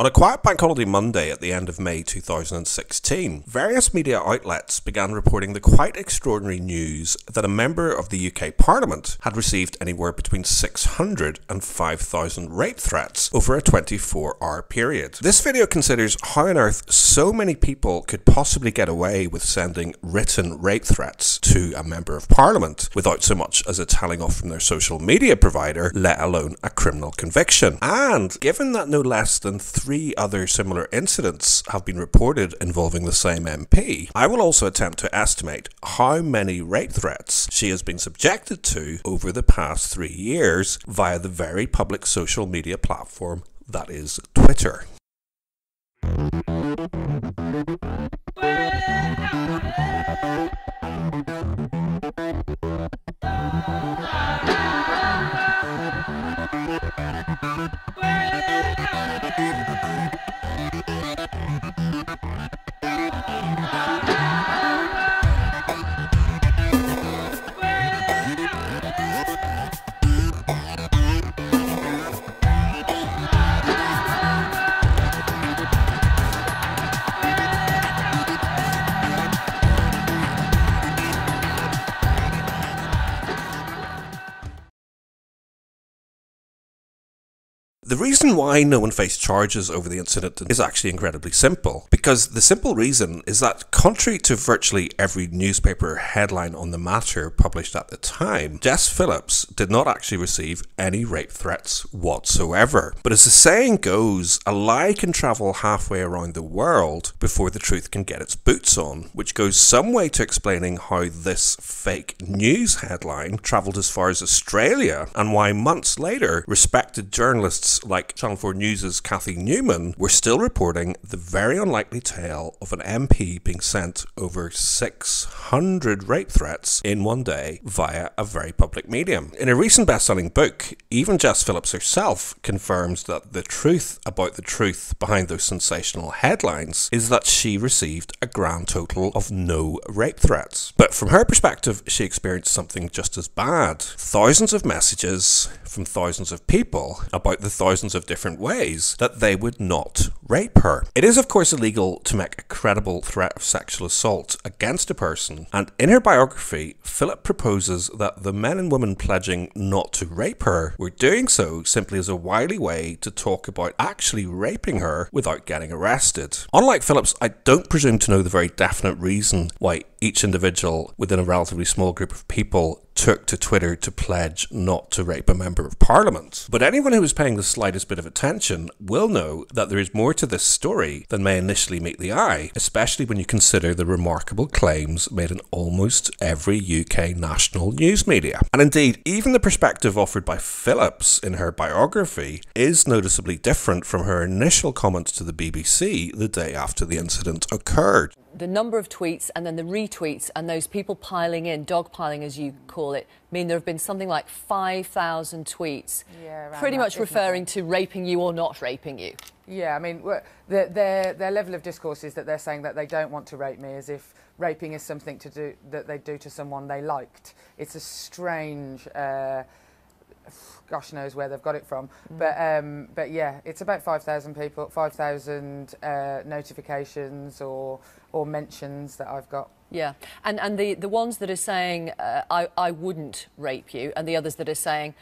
On a quiet bank holiday Monday at the end of May 2016, various media outlets began reporting the quite extraordinary news that a member of the UK Parliament had received anywhere between 600 and 5,000 rape threats over a 24-hour period. This video considers how on earth so many people could possibly get away with sending written rape threats to a member of Parliament without so much as a telling off from their social media provider, let alone a criminal conviction. And given that no less than 3 other similar incidents have been reported involving the same MP, I will also attempt to estimate how many rape threats she has been subjected to over the past 3 years via the very public social media platform that is Twitter. The reason why no one faced charges over the incident is actually incredibly simple, because the simple reason is that contrary to virtually every newspaper headline on the matter published at the time, Jess Phillips did not actually receive any rape threats whatsoever. But as the saying goes, a lie can travel halfway around the world before the truth can get its boots on, which goes some way to explaining how this fake news headline travelled as far as Australia, and why months later respected journalists like Channel 4 News' Cathy Newman were still reporting the very unlikely tale of an MP being sent over 600 rape threats in one day via a very public medium. In a recent best-selling book, even Jess Phillips herself confirms that the truth about the truth behind those sensational headlines is that she received a grand total of no rape threats. But from her perspective, she experienced something just as bad. Thousands of messages from thousands of people about the thousands of different ways that they would not rape her. It is of course illegal to make a credible threat of sexual assault against a person, and in her biography, Philip proposes that the men and women pledging not to rape her were doing so simply as a wily way to talk about actually raping her without getting arrested. Unlike Phillips, I don't presume to know the very definite reason why each individual within a relatively small group of people took to Twitter to pledge not to rape a member of Parliament. But anyone who is paying the slightest bit of attention will know that there is more to this story than may initially meet the eye, especially when you consider the remarkable claims made in almost every UK national news media. And indeed, even the perspective offered by Phillips in her biography is noticeably different from her initial comments to the BBC the day after the incident occurred. The number of tweets and then the retweets and those people piling in, dogpiling as you call it, mean there have been something like 5,000 tweets, pretty much referring to raping you or not raping you. Yeah, I mean, their level of discourse is that they're saying that they don't want to rape me, as if raping is something to do that they do to someone they liked. It's a strange, gosh knows where they've got it from, but yeah, it's about 5,000 people, 5,000 notifications or mentions that I've got. Yeah, and the ones that are saying I wouldn't rape you, and the others that are saying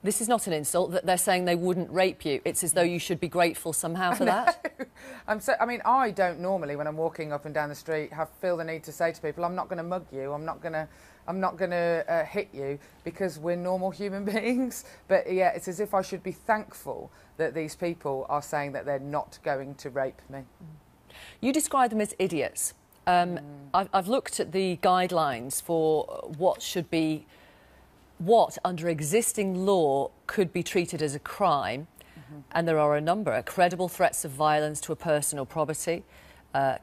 this is not an insult, that they're saying they wouldn't rape you. It's as though you should be grateful somehow for that. I mean, I don't normally, when I'm walking up and down the street, feel the need to say to people, I'm not going to mug you, I'm not going to hit you, because we're normal human beings. But yeah, it's as if I should be thankful that these people are saying that they're not going to rape me. You describe them as idiots. I've looked at the guidelines for what under existing law could be treated as a crime, and there are a number: credible threats of violence to a person or property,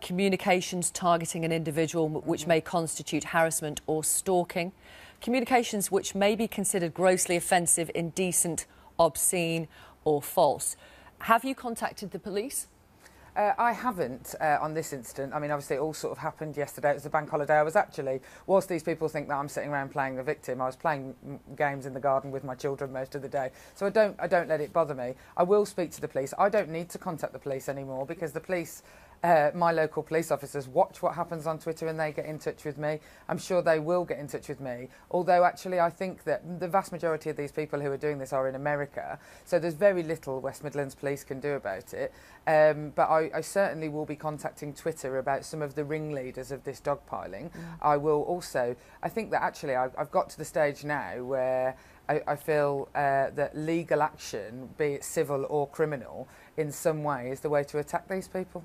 communications targeting an individual which may constitute harassment or stalking, communications which may be considered grossly offensive, indecent, obscene or false. Have you contacted the police? I haven't on this incident. I mean, obviously it all sort of happened yesterday. It was a bank holiday. I was actually, whilst these people think that I'm sitting around playing the victim, I was playing games in the garden with my children most of the day. So I don't let it bother me. I will speak to the police. I don't need to contact the police anymore because the police, my local police officers, watch what happens on Twitter and they get in touch with me. I'm sure they will get in touch with me. Although actually I think that the vast majority of these people who are doing this are in America. So there's very little West Midlands Police can do about it. But I certainly will be contacting Twitter about some of the ringleaders of this dogpiling. I will also, I think that actually I've got to the stage now where I feel that legal action, be it civil or criminal, in some way is the way to attack these people.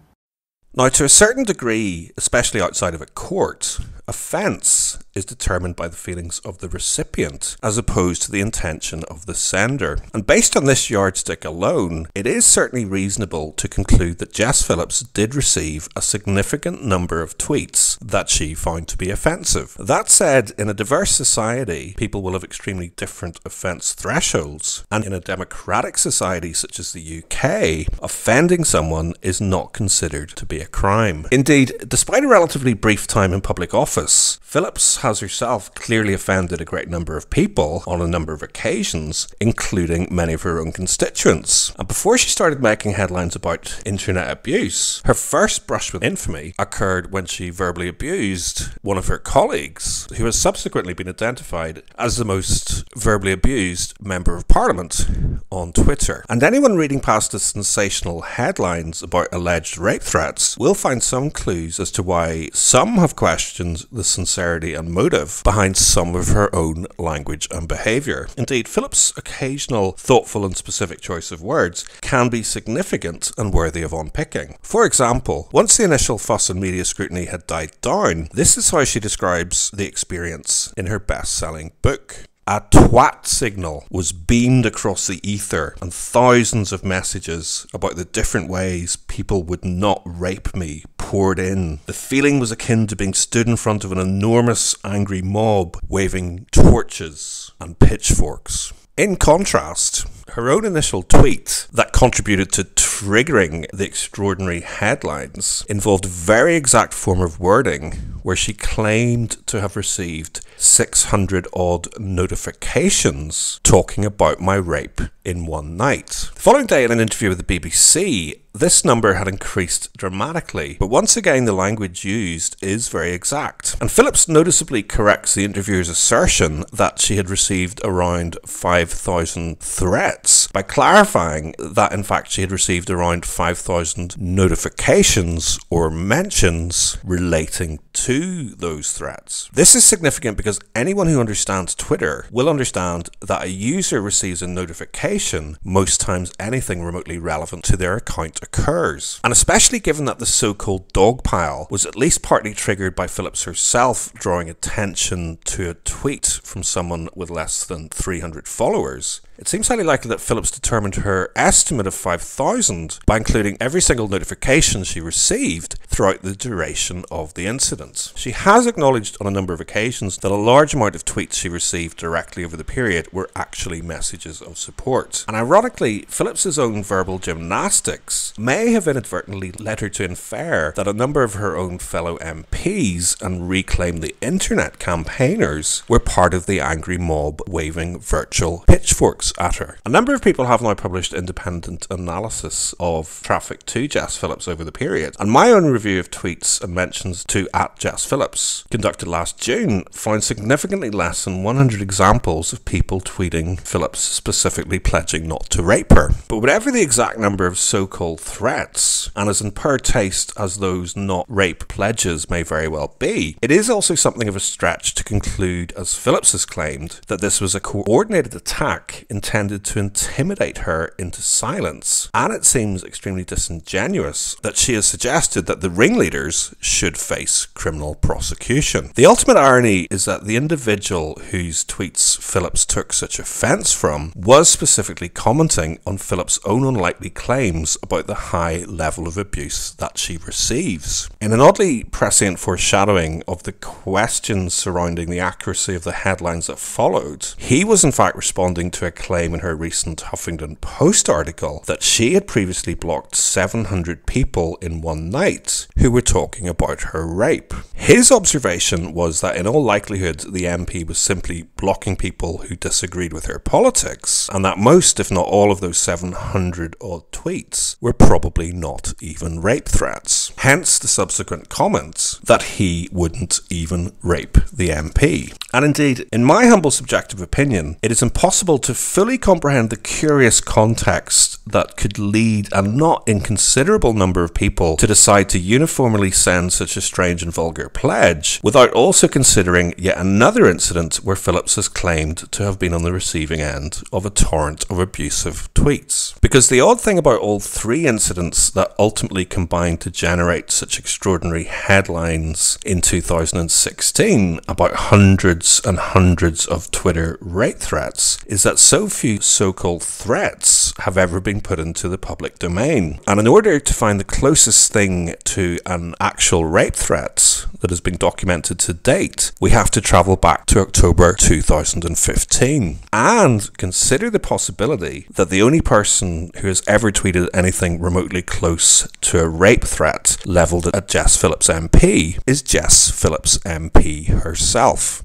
Now, to a certain degree, especially outside of a court, offence is determined by the feelings of the recipient as opposed to the intention of the sender. And based on this yardstick alone, it is certainly reasonable to conclude that Jess Phillips did receive a significant number of tweets that she found to be offensive. That said, in a diverse society, people will have extremely different offence thresholds. And in a democratic society such as the UK, offending someone is not considered to be a crime. Indeed, despite a relatively brief time in public office, Phillips has herself clearly offended a great number of people on a number of occasions, including many of her own constituents. And before she started making headlines about internet abuse, her first brush with infamy occurred when she verbally abused one of her colleagues, who has subsequently been identified as the most verbally abused member of Parliament on Twitter. And anyone reading past the sensational headlines about alleged rape threats will find some clues as to why some have questioned the sincerity and motive behind some of her own language and behaviour. Indeed, Phillips' occasional thoughtful and specific choice of words can be significant and worthy of unpicking. For example, once the initial fuss and media scrutiny had died down, this is how she describes the experience in her best-selling book. A twat signal was beamed across the ether and thousands of messages about the different ways people would not rape me poured in. The feeling was akin to being stood in front of an enormous angry mob waving torches and pitchforks. In contrast, her own initial tweet that contributed to triggering the extraordinary headlines involved a very exact form of wording where she claimed to have received 600 odd notifications talking about my rape in one night. The following day, in an interview with the BBC, this number had increased dramatically, but once again the language used is very exact. And Phillips noticeably corrects the interviewer's assertion that she had received around 5,000 threats by clarifying that in fact she had received around 5,000 notifications or mentions relating to those threats. This is significant because anyone who understands Twitter will understand that a user receives a notification most times anything remotely relevant to their account occurs. And especially given that the so-called dog pile was at least partly triggered by Phillips herself drawing attention to a tweet from someone with less than 300 followers, it seems highly likely that Phillips determined her estimate of 5,000 by including every single notification she received throughout the duration of the incident. She has acknowledged on a number of occasions that a large amount of tweets she received directly over the period were actually messages of support. And ironically, Phillips's own verbal gymnastics may have inadvertently led her to infer that a number of her own fellow MPs and Reclaim the Internet campaigners were part of the angry mob waving virtual pitchforks at her. A number of people have now published independent analysis of traffic to Jess Phillips over the period, and my own review of tweets and mentions to @JessPhillips, conducted last June, found significantly less than 100 examples of people tweeting Phillips specifically pledging not to rape her. But whatever the exact number of so-called threats, and as in poor taste as those not rape pledges may very well be, it is also something of a stretch to conclude, as Phillips has claimed, that this was a coordinated attack intended to intimidate her into silence. And it seems extremely disingenuous that she has suggested that the ringleaders should face criminal prosecution. The ultimate irony is that the individual whose tweets Phillips took such offence from was specifically commenting on Phillips' own unlikely claims about the high level of abuse that she receives. In an oddly prescient foreshadowing of the questions surrounding the accuracy of the headlines that followed, he was in fact responding to a claim in her recent Huffington Post article that she had previously previously blocked 700 people in one night who were talking about her rape. His observation was that in all likelihood the MP was simply blocking people who disagreed with her politics, and that most, if not all, of those 700 odd tweets were probably not even rape threats. Hence the subsequent comments that he wouldn't even rape the MP. And indeed, in my humble subjective opinion, it is impossible to fully comprehend the curious context that could lead a not inconsiderable number of people to decide to uniformly send such a strange and vulgar pledge, without also considering yet another incident where Phillips has claimed to have been on the receiving end of a torrent of abusive tweets. Because the odd thing about all three incidents that ultimately combined to generate such extraordinary headlines in 2016 about hundreds and hundreds of Twitter rape threats is that so few so-called threats have ever been put into the public domain. And in order to find the closest thing to an actual rape threat that has been documented to date, we have to travel back to October 2015 and consider the possibility that the only person who has ever tweeted anything remotely close to a rape threat levelled at Jess Phillips MP is Jess Phillips MP herself.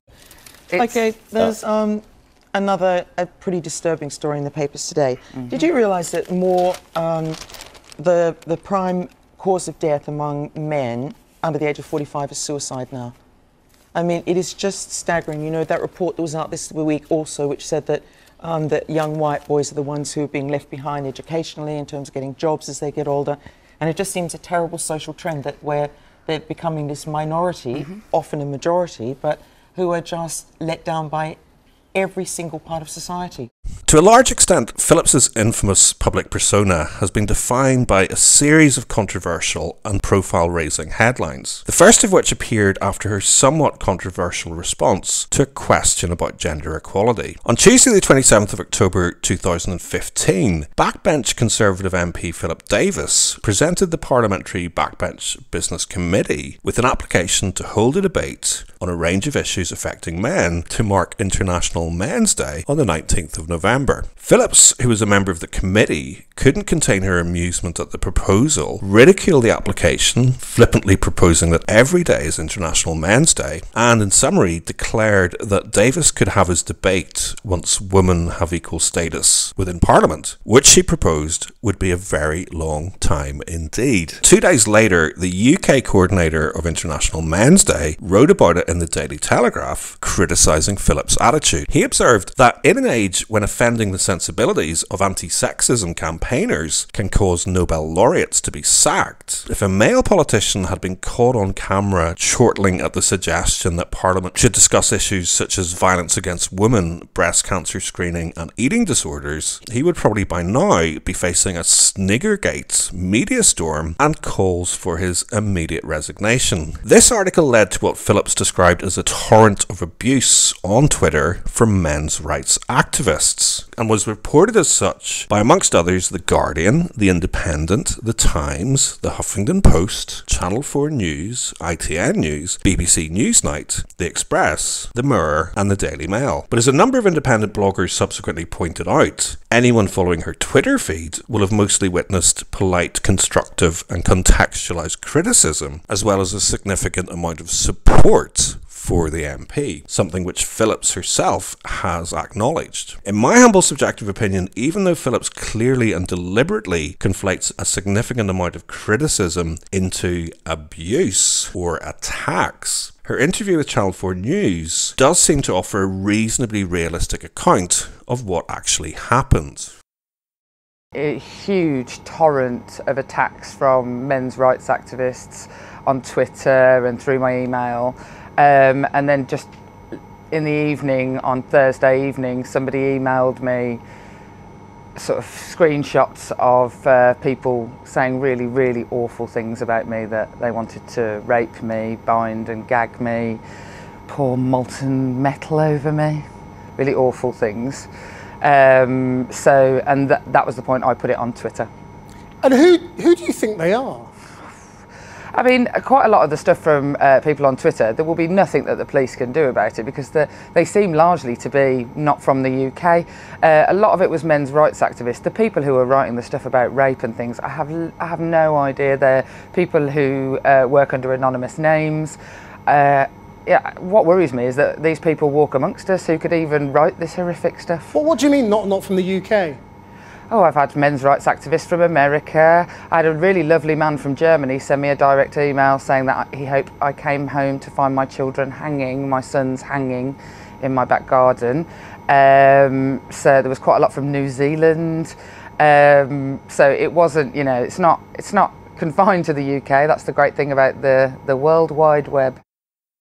Okay, there's another pretty disturbing story in the papers today. Did you realise that more the prime cause of death among men under the age of 45 is suicide now? I mean, it is just staggering. You know, that report that was out this week also, which said that that young white boys are the ones who are being left behind educationally in terms of getting jobs as they get older. And it just seems a terrible social trend that where they're becoming this minority, often a majority, but who are just let down by every single part of society. To a large extent, Phillips's infamous public persona has been defined by a series of controversial and profile-raising headlines, the first of which appeared after her somewhat controversial response to a question about gender equality. On Tuesday the 27th of October 2015, backbench Conservative MP Philip Davis presented the Parliamentary Backbench Business Committee with an application to hold a debate on a range of issues affecting men to mark International Men's Day on the 19th of November. Phillips, who was a member of the committee, couldn't contain her amusement at the proposal, ridiculed the application, flippantly proposing that every day is International Men's Day, and in summary declared that Davis could have his debate once women have equal status within Parliament, which she proposed would be a very long time indeed. 2 days later, the UK coordinator of International Men's Day wrote about it in the Daily Telegraph, criticising Phillips' attitude. He observed that in an age when offending the sensibilities of anti-sexism campaigners can cause Nobel laureates to be sacked, if a male politician had been caught on camera chortling at the suggestion that Parliament should discuss issues such as violence against women, breast cancer screening and eating disorders, he would probably by now be facing a Sniggergate media storm and calls for his immediate resignation. This article led to what Phillips described as a torrent of abuse on Twitter from men's rights activists, and was reported as such by, amongst others, The Guardian, The Independent, The Times, The Huffington Post, Channel 4 News, ITN News, BBC Newsnight, The Express, The Mirror and The Daily Mail. But as a number of independent bloggers subsequently pointed out, anyone following her Twitter feed will have mostly witnessed polite, constructive and contextualised criticism, as well as a significant amount of support for the MP, something which Phillips herself has acknowledged. In my humble subjective opinion, even though Phillips clearly and deliberately conflates a significant amount of criticism into abuse or attacks, her interview with Channel 4 News does seem to offer a reasonably realistic account of what actually happened. A huge torrent of attacks from men's rights activists on Twitter and through my email. And then just in the evening, on Thursday evening, somebody emailed me sort of screenshots of people saying really, really awful things about me, that they wanted to rape me, bind and gag me, pour molten metal over me, really awful things. And that was the point I put it on Twitter. And who do you think they are? I mean, quite a lot of the stuff from people on Twitter, there will be nothing that the police can do about it because they seem largely to be not from the UK. A lot of it was men's rights activists. The people who are writing the stuff about rape and things, I have no idea. They're people who work under anonymous names. Yeah, what worries me is that these people walk amongst us who could even write this horrific stuff. Well, what do you mean not from the UK? Oh, I've had men's rights activists from America. I had a really lovely man from Germany send me a direct email saying that he hoped I came home to find my children hanging, my sons hanging in my back garden. So there was quite a lot from New Zealand. So it wasn't, you know, it's not confined to the UK. That's the great thing about the World Wide Web.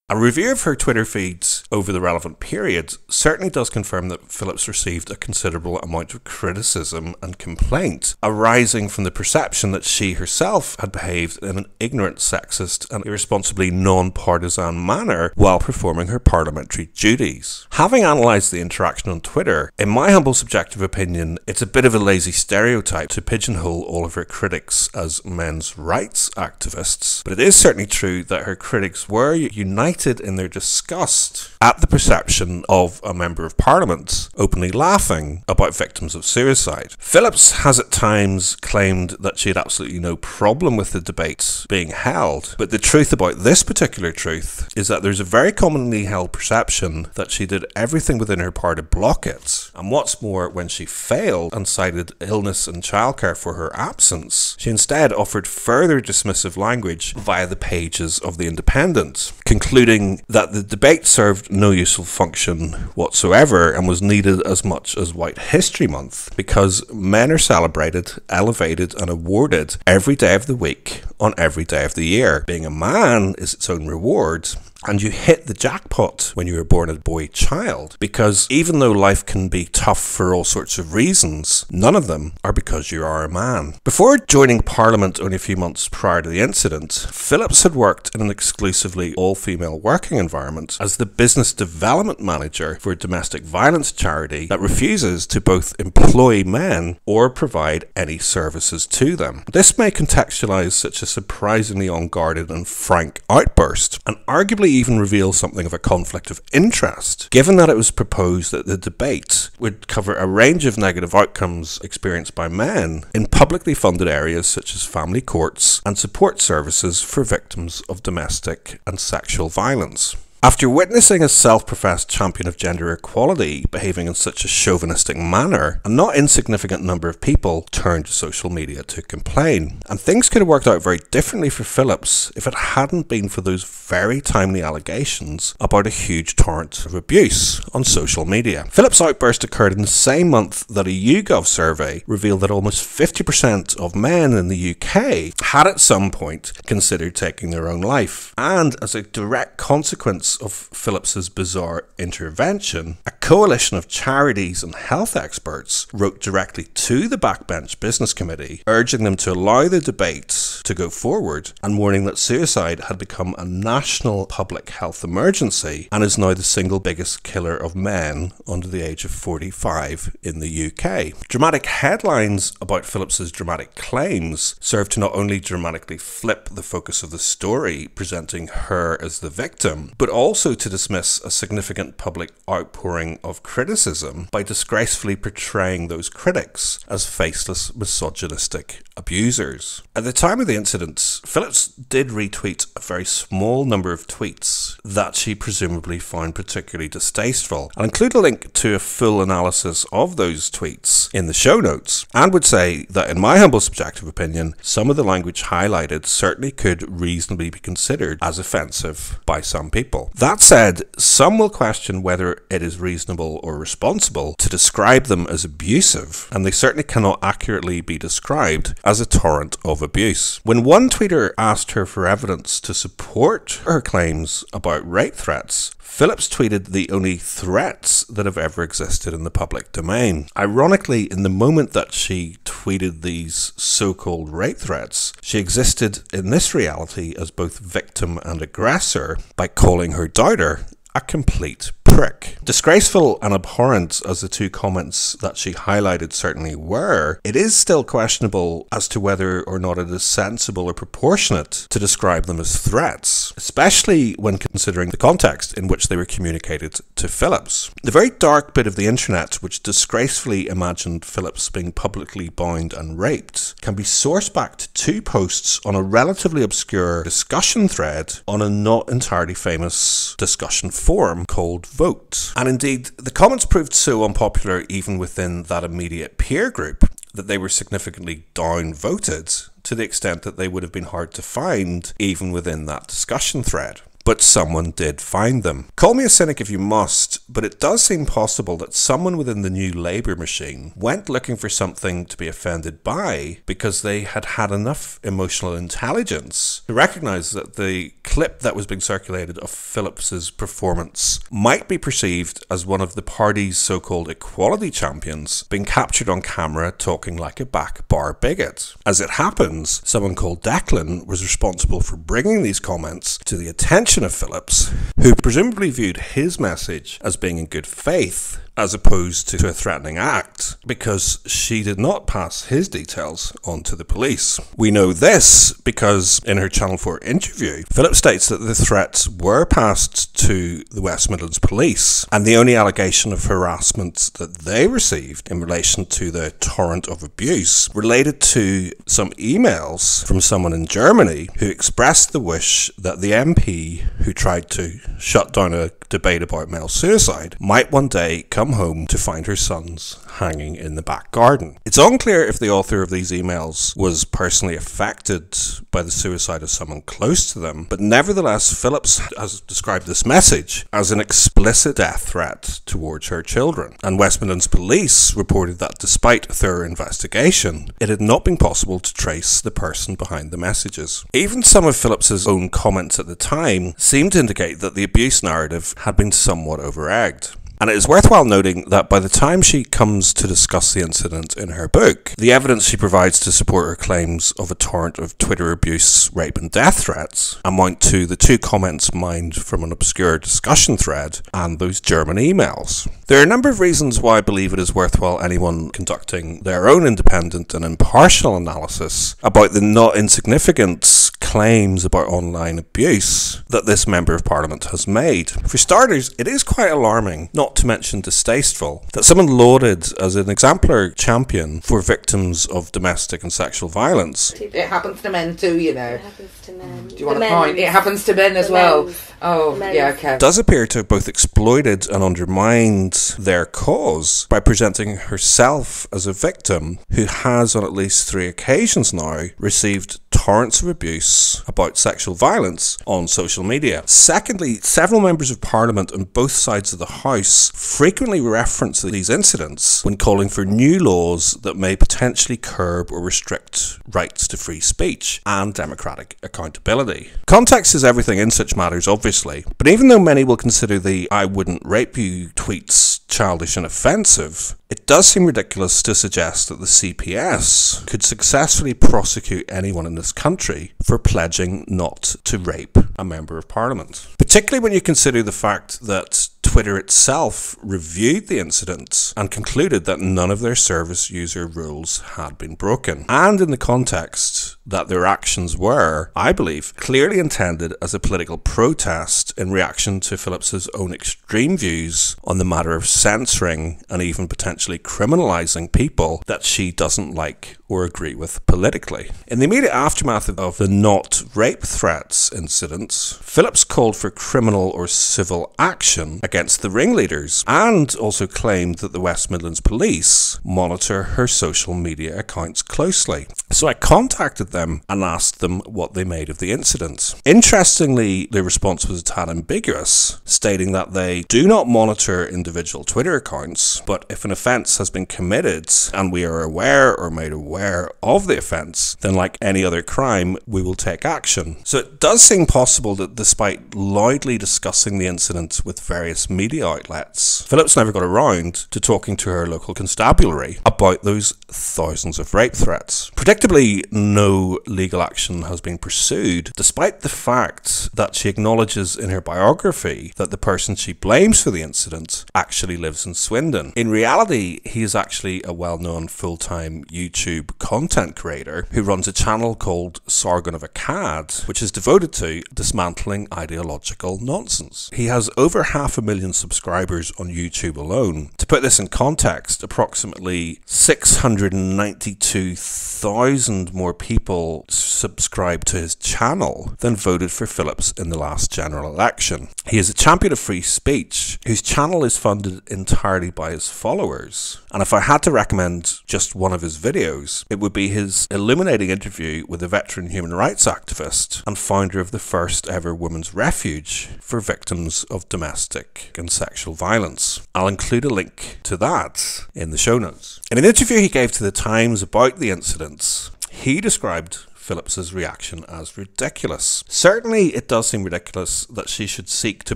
A review of her Twitter feeds over the relevant period certainly does confirm that Phillips received a considerable amount of criticism and complaint arising from the perception that she herself had behaved in an ignorant, sexist and irresponsibly non-partisan manner while performing her parliamentary duties. Having analysed the interaction on Twitter, in my humble subjective opinion, it's a bit of a lazy stereotype to pigeonhole all of her critics as men's rights activists, but it is certainly true that her critics were united in their disgust at the perception of a member of parliament openly laughing about victims of suicide. Phillips has at times claimed that she had absolutely no problem with the debate being held, but the truth about this particular truth is that there's a very commonly held perception that she did everything within her power to block it, and what's more, when she failed and cited illness and childcare for her absence, she instead offered further dismissive language via the pages of The Independent, concluding that the debate served no useful function whatsoever and was needed as much as White History Month because men are celebrated, elevated and awarded every day of the week on every day of the year. Being a man is its own reward, and you hit the jackpot when you were born a boy child, because even though life can be tough for all sorts of reasons, none of them are because you are a man. Before joining Parliament only a few months prior to the incident, Phillips had worked in an exclusively all-female working environment as the business development manager for a domestic violence charity that refuses to both employ men or provide any services to them. This may contextualise such a surprisingly unguarded and frank outburst, and arguably even reveal something of a conflict of interest, given that it was proposed that the debate would cover a range of negative outcomes experienced by men in publicly funded areas such as family courts and support services for victims of domestic and sexual violence. After witnessing a self-professed champion of gender equality behaving in such a chauvinistic manner, a not insignificant number of people turned to social media to complain. And things could have worked out very differently for Phillips if it hadn't been for those very timely allegations about a huge torrent of abuse on social media. Phillips' outburst occurred in the same month that a YouGov survey revealed that almost 50% of men in the UK had at some point considered taking their own life. And as a direct consequence of Phillips's bizarre intervention, a coalition of charities and health experts wrote directly to the Backbench Business Committee, urging them to allow the debate to go forward and warning that suicide had become a national public health emergency and is now the single biggest killer of men under the age of 45 in the UK. Dramatic headlines about Phillips's dramatic claims served to not only dramatically flip the focus of the story, presenting her as the victim, but also to dismiss a significant public outpouring of criticism by disgracefully portraying those critics as faceless, misogynistic abusers. At the time of the incident, Phillips did retweet a very small number of tweets that she presumably found particularly distasteful. I'll include a link to a full analysis of those tweets in the show notes, and would say that in my humble subjective opinion, some of the language highlighted certainly could reasonably be considered as offensive by some people. That said, some will question whether it is reasonable or responsible to describe them as abusive, and they certainly cannot accurately be described as a torrent of abuse. When one tweeter asked her for evidence to support her claims about rape threats, Phillips tweeted the only threats that have ever existed in the public domain. Ironically, in the moment that she tweeted these so-called rape threats, she existed in this reality as both victim and aggressor by calling her doubter a complete prick. Disgraceful and abhorrent as the two comments that she highlighted certainly were, it is still questionable as to whether or not it is sensible or proportionate to describe them as threats, especially when considering the context in which they were communicated to Phillips. The very dark bit of the internet which disgracefully imagined Phillips being publicly bound and raped can be sourced back to two posts on a relatively obscure discussion thread on a not entirely famous discussion forum called Vote. And indeed, the comments proved so unpopular even within that immediate peer group that they were significantly downvoted to the extent that they would have been hard to find even within that discussion thread. But someone did find them. Call me a cynic if you must, but it does seem possible that someone within the new Labour machine went looking for something to be offended by because they had had enough emotional intelligence to recognise that the clip that was being circulated of Phillips's performance might be perceived as one of the party's so-called equality champions being captured on camera talking like a back bar bigot. As it happens, someone called Declan was responsible for bringing these comments to the attention of Phillips, who presumably viewed his message as being in good faith as opposed to a threatening act, because she did not pass his details on to the police. We know this because in her Channel 4 interview, Phillips states that the threats were passed to the West Midlands Police, and the only allegation of harassment that they received in relation to the torrent of abuse related to some emails from someone in Germany who expressed the wish that the MP who tried to shut down a debate about male suicide might one day come home to find her sons hanging in the back garden. It's unclear if the author of these emails was personally affected by the suicide of someone close to them, but nevertheless Phillips has described this message as an explicit death threat towards her children, and West Midlands Police reported that despite a thorough investigation, it had not been possible to trace the person behind the messages. Even some of Phillips's own comments at the time seemed to indicate that the abuse narrative had been somewhat over-egged. And it is worthwhile noting that by the time she comes to discuss the incident in her book, the evidence she provides to support her claims of a torrent of Twitter abuse, rape and death threats amount to the two comments mined from an obscure discussion thread and those German emails. There are a number of reasons why I believe it is worthwhile anyone conducting their own independent and impartial analysis about the not insignificant claims about online abuse that this Member of Parliament has made. For starters, it is quite alarming, not to mention distasteful, that someone lauded as an exemplar champion for victims of domestic and sexual violence. It happens to men too, you know. It happens to men. Do you want a point? It happens to men as well. Oh, yeah, okay. Does appear to have both exploited and undermined their cause by presenting herself as a victim who has on at least 3 occasions now received torrents of abuse about sexual violence on social media. Secondly, several members of Parliament on both sides of the House frequently reference these incidents when calling for new laws that may potentially curb or restrict rights to free speech and democratic accountability. Context is everything in such matters, obviously, but even though many will consider the "I wouldn't rape you" tweets childish and offensive, it does seem ridiculous to suggest that the CPS could successfully prosecute anyone in this country for pledging not to rape a Member of Parliament. Particularly when you consider the fact that Twitter itself reviewed the incident and concluded that none of their service user rules had been broken, and in the context that their actions were, I believe, clearly intended as a political protest in reaction to Phillips's own extreme views on the matter of censoring and even potentially criminalising people that she doesn't like or agree with politically. In the immediate aftermath of the not rape threats incidents, Phillips called for criminal or civil action against the ringleaders and also claimed that the West Midlands Police monitor her social media accounts closely. So I contacted them and asked them what they made of the incident. Interestingly, their response was a tad ambiguous, stating that they do not monitor individual Twitter accounts, but if an offence has been committed and we are aware or made aware aware of the offence, then like any other crime, we will take action. So it does seem possible that despite loudly discussing the incident with various media outlets, Phillips never got around to talking to her local constabulary about those thousands of rape threats. Predictably, no legal action has been pursued, despite the fact that she acknowledges in her biography that the person she blames for the incident actually lives in Swindon. In reality, he is actually a well-known full-time YouTube content creator who runs a channel called Sargon of Akkad, which is devoted to dismantling ideological nonsense. He has over 500,000 subscribers on YouTube alone. To put this in context, approximately 692,000 more people subscribed to his channel than voted for Phillips in the last general election. He is a champion of free speech whose channel is funded entirely by his followers. And if I had to recommend just one of his videos, it would be his illuminating interview with a veteran human rights activist and founder of the first ever women's refuge for victims of domestic and sexual violence. I'll include a link to that in the show notes. In an interview he gave to the Times about the incidents, he described Phillips's reaction as ridiculous. Certainly, it does seem ridiculous that she should seek to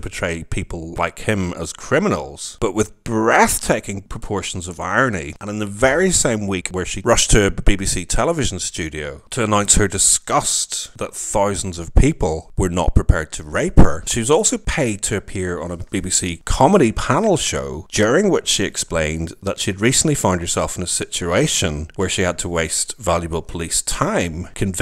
portray people like him as criminals, but with breathtaking proportions of irony, and in the very same week where she rushed to a BBC television studio to announce her disgust that thousands of people were not prepared to rape her, she was also paid to appear on a BBC comedy panel show, during which she explained that she had recently found herself in a situation where she had to waste valuable police time convincing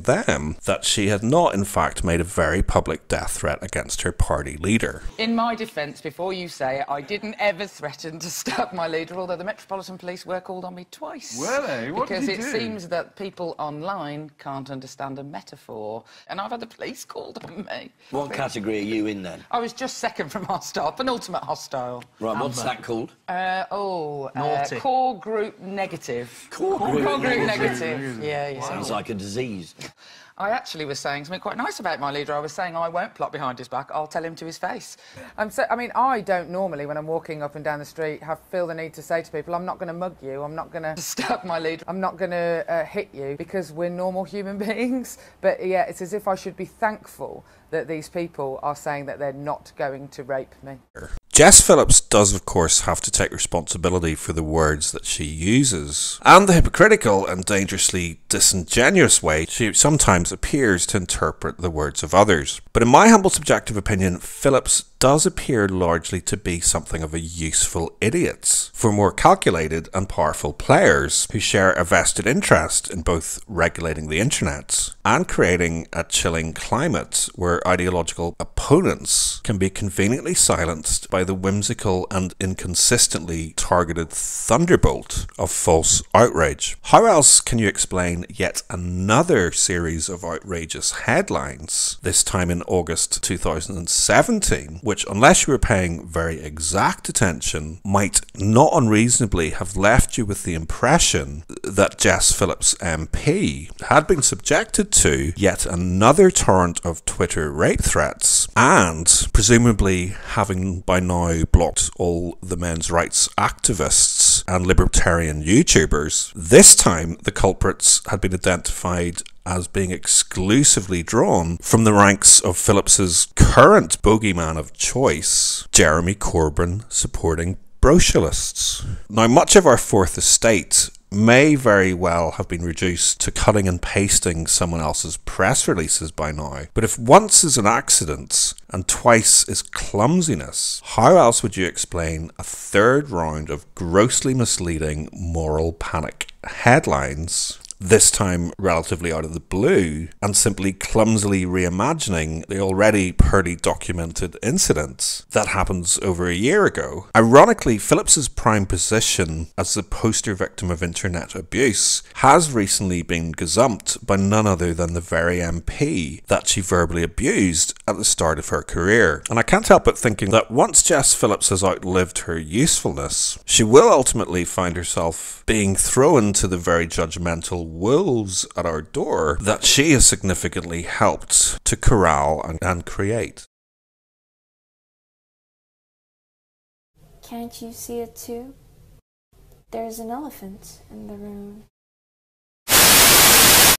them that she had not in fact made a very public death threat against her party leader. In my defence, before you say it, I didn't ever threaten to stab my leader, although the Metropolitan Police were called on me twice. Were they? What because did you it do? seems that people online can't understand a metaphor, and I've had the police called on me. What category are you in then? I was just second from hostile, penultimate hostile. Right, what's that called? Naughty. Core group negative. Core Core group group negative. negative. Yeah. Sounds like a disease. I actually was saying something quite nice about my leader. I was saying I won't plot behind his back. I'll tell him to his face. I don't normally, when I'm walking up and down the street, feel the need to say to people, I'm not going to mug you, I'm not going to stab my leader, I'm not going to hit you, because we're normal human beings. But yeah, it's as if I should be thankful that these people are saying that they're not going to rape me. Jess Phillips does, of course, have to take responsibility for the words that she uses, and the hypocritical and dangerously disingenuous way she sometimes appears to interpret the words of others. But in my humble subjective opinion, Phillips does appear largely to be something of a useful idiot for more calculated and powerful players who share a vested interest in both regulating the internet and creating a chilling climate where ideological opponents can be conveniently silenced by the whimsical and inconsistently targeted thunderbolt of false outrage. How else can you explain yet another series of outrageous headlines, this time in August 2017, which, unless you were paying very exact attention, might not unreasonably have left you with the impression that Jess Phillips MP had been subjected to yet another torrent of Twitter rape threats, and presumably having by now blocked all the men's rights activists and libertarian YouTubers. This time the culprits had been identified as being exclusively drawn from the ranks of Phillips's current bogeyman of choice, Jeremy Corbyn supporting brocialists. Now, much of our fourth estate may very well have been reduced to cutting and pasting someone else's press releases by now. But if once is an accident and twice is clumsiness, how else would you explain a third round of grossly misleading moral panic headlines, this time relatively out of the blue, and simply clumsily reimagining the already poorly documented incident that happens over a year ago? Ironically, Phillips's prime position as the poster victim of internet abuse has recently been gazumped by none other than the very MP that she verbally abused at the start of her career. And I can't help but thinking that once Jess Phillips has outlived her usefulness, she will ultimately find herself being thrown to the very judgmental wolves at our door that she has significantly helped to corral and create. Can't you see it too? There's an elephant in the room.